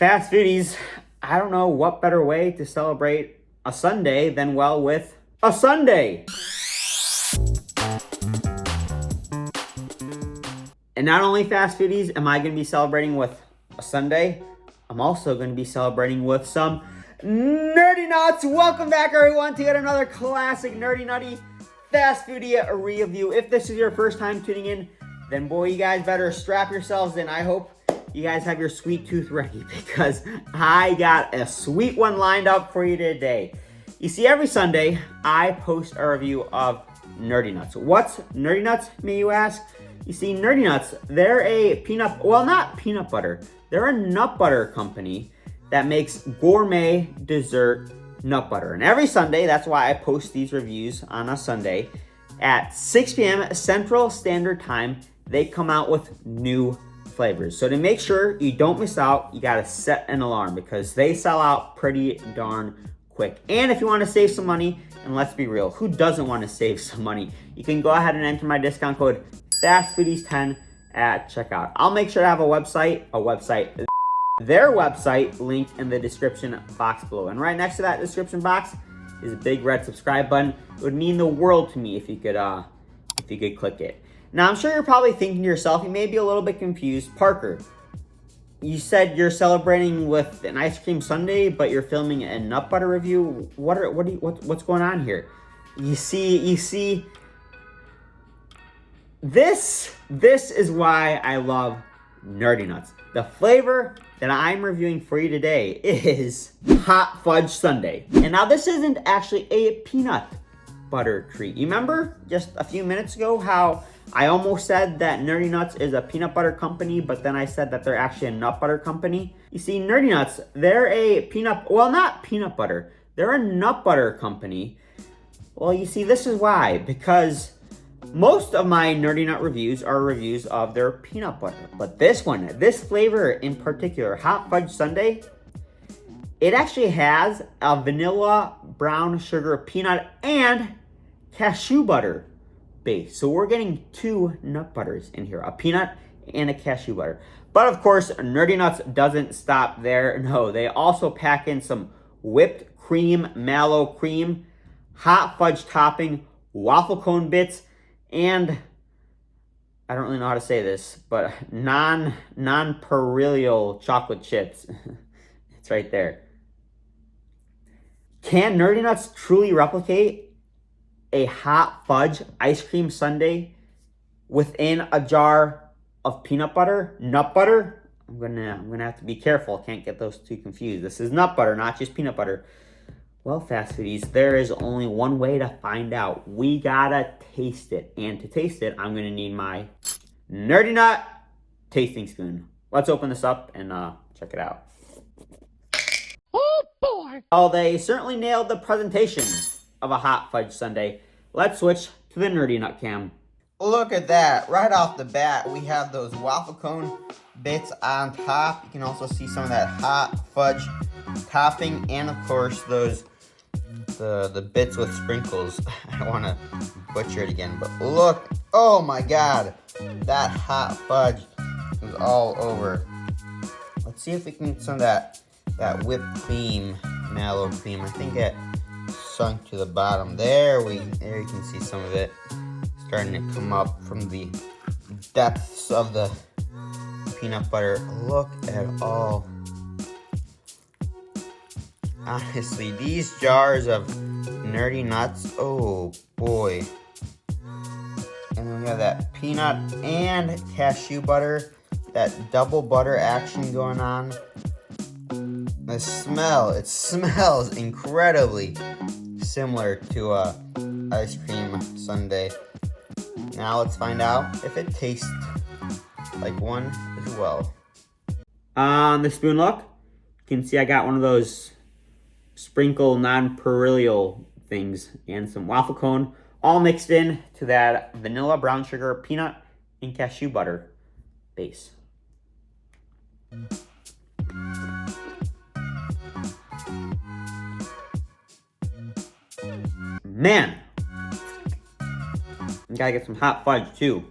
Fast Foodies, I don't know what better way to celebrate a Sunday than, well, with a Sundae. And not only Fast Foodies am I going to be celebrating with a Sundae, I'm also going to be celebrating with some Nerdy Nuts. Welcome back, everyone, to yet another classic Nerdy Nutty Fast Foodie review. If this is your first time tuning in, then boy, you guys better strap yourselves in. I hope you guys have your sweet tooth ready because I got a sweet one lined up for you today. You see, every Sunday, I post a review of Nerdy Nuts. What's Nerdy Nuts, may you ask? You see, Nerdy Nuts, they're a not peanut butter. They're a nut butter company that makes gourmet dessert nut butter. And every Sunday, that's why I post these reviews on a Sunday, at 6 p.m. Central Standard Time, they come out with new flavors. So to make sure you don't miss out, you gotta set an alarm because they sell out pretty darn quick. And if you wanna save some money, and let's be real, who doesn't wanna save some money? You can go ahead and enter my discount code FASTFoodies10 at checkout. I'll make sure to have their website linked in the description box below. And right next to that description box is a big red subscribe button. It would mean the world to me if you could click it. Now, I'm sure you're probably thinking to yourself, you may be a little bit confused. Parker, you said you're celebrating with an ice cream sundae, but you're filming a nut butter review. What's going on here? You see, this is why I love Nerdy Nuts. The flavor that I'm reviewing for you today is Hot Fudge Sundae. And now this isn't actually a peanut butter treat. You remember just a few minutes ago how I almost said that Nerdy Nuts is a peanut butter company, but then I said that they're actually a nut butter company? You see, Nerdy Nuts, they're a not peanut butter. They're a nut butter company. Well, you see, this is why. Because most of my Nerdy Nut reviews are reviews of their peanut butter. But this flavor in particular, Hot Fudge Sundae, it actually has a vanilla, brown sugar, peanut, and cashew butter base. So we're getting two nut butters in here, a peanut and a cashew butter. But of course, Nerdy Nuts doesn't stop there. No, they also pack in some whipped cream, mallow cream, hot fudge topping, waffle cone bits, and I don't really know how to say this, but non-perennial chocolate chips. It's right there. Can Nerdy Nuts truly replicate a hot fudge ice cream sundae within a jar of peanut butter, nut butter? I'm gonna have to be careful. Can't get those two confused. This is nut butter, not just peanut butter. Well, Fast Foodies, there is only one way to find out. We gotta taste it. And to taste it, I'm gonna need my Nerdy Nut tasting spoon. Let's open this up and check it out. Oh boy! Oh, they certainly nailed the presentation of a hot fudge sundae. Let's switch to the Nerdy Nut cam. Look at that. Right off the bat, we have those waffle cone bits on top. You can also see some of that hot fudge topping, and of course those the bits with sprinkles. I don't want to butcher it again, but look, oh my god, that hot fudge is all over. Let's see if we can get some of that whipped cream, mallow cream. I think it sunk to the bottom. There you can see some of it starting to come up from the depths of the peanut butter. Look at all. Honestly, these jars of Nerdy Nuts, oh boy. And then we have that peanut and cashew butter, that double butter action going on. The smell, it smells incredibly similar to a ice cream sundae. Now let's find out if it tastes like one as well. On the spoon look, you can see I got one of those sprinkle non-perennial things and some waffle cone all mixed in to that vanilla, brown sugar, peanut, and cashew butter base. Man, you gotta get some hot fudge too.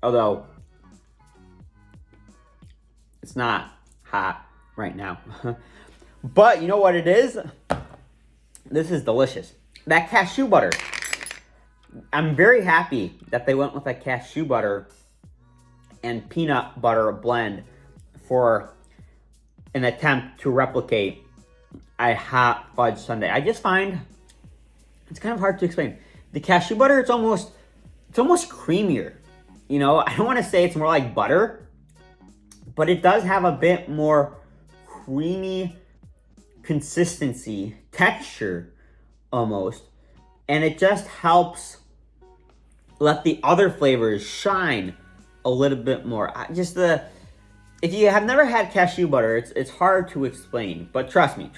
Although, It's not hot right now. But you know what it is? This is delicious. That cashew butter. I'm very happy that they went with a cashew butter and peanut butter blend for an attempt to replicate a hot fudge sundae. I just find it's kind of hard to explain. The cashew butter, it's almost creamier. You know, I don't want to say it's more like butter, but it does have a bit more creamy consistency, texture almost. And it just helps let the other flavors shine a little bit more. If you have never had cashew butter, it's hard to explain, but trust me.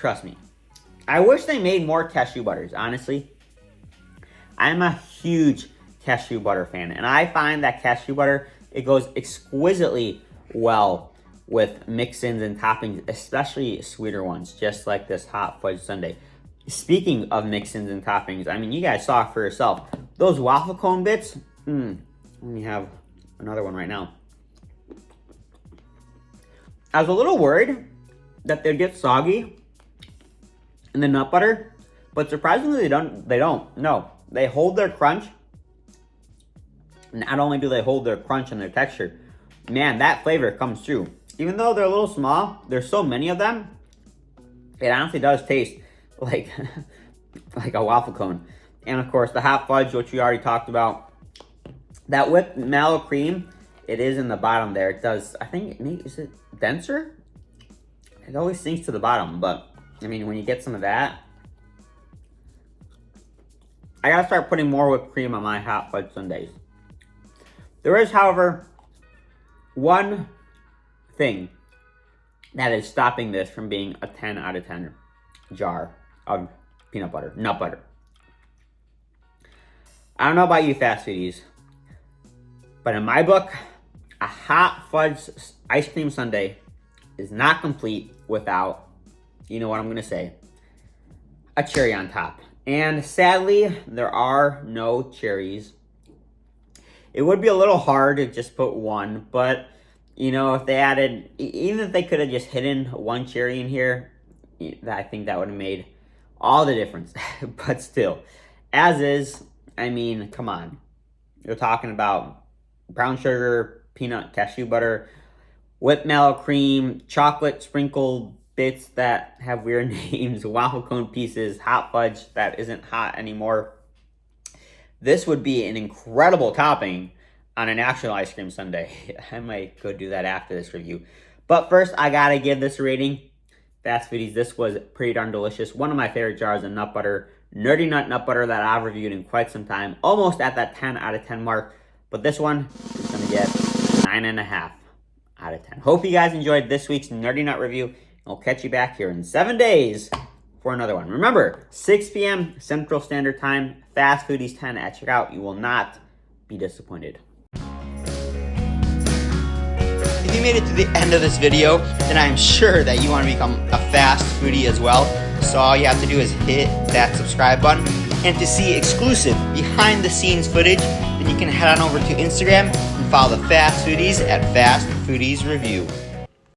I wish they made more cashew butters, honestly. I'm a huge cashew butter fan, and I find that cashew butter, it goes exquisitely well with mix-ins and toppings, especially sweeter ones, just like this hot fudge sundae. Speaking of mix-ins and toppings, I mean, you guys saw it for yourself. Those waffle cone bits, let me have another one right now. I was a little worried that they'd get soggy in the nut butter, but surprisingly they don't. No, they hold their crunch. Not only do they hold their crunch and their texture, man, that flavor comes through. Even though they're a little small, there's so many of them, it honestly does taste like like a waffle cone. And of course, the hot fudge, which we already talked about. That whipped mallow cream, it is in the bottom there. It does, I think, is it denser? It always sinks to the bottom, but I mean, when you get some of that, I gotta start putting more whipped cream on my hot fudge sundaes. There is, however, one thing that is stopping this from being a 10 out of 10 jar of peanut butter, nut butter. I don't know about you fast foodies, but in my book, a hot fudge ice cream sundae is not complete without, you know what I'm gonna say, a cherry on top. And sadly, there are no cherries. It would be a little hard to just put one, but you know, if they added, even if they could have just hidden one cherry in here, I think that would have made all the difference. But still, as is, I mean, come on. You're talking about brown sugar, peanut, cashew butter, whipped mallow cream, chocolate sprinkled bits that have weird names, waffle cone pieces, hot fudge that isn't hot anymore. This would be an incredible topping on an actual ice cream sundae. I might go do that after this review. But first, I gotta give this a rating. Fast Foodies, this was pretty darn delicious. One of my favorite jars of nut butter, Nerdy nut butter that I've reviewed in quite some time. Almost at that 10 out of 10 mark. But this one is gonna get 9.5 out of 10. Hope you guys enjoyed this week's Nerdy Nut review. I'll catch you back here in 7 days for another one. Remember, 6 p.m. Central Standard Time, Fast Foodies 10 at checkout. You will not be disappointed. If you made it to the end of this video, then I'm sure that you want to become a fast foodie as well. So all you have to do is hit that subscribe button. And to see exclusive behind the scenes footage, then you can head on over to Instagram and follow the Fast Foodies at Fast Foodies Review.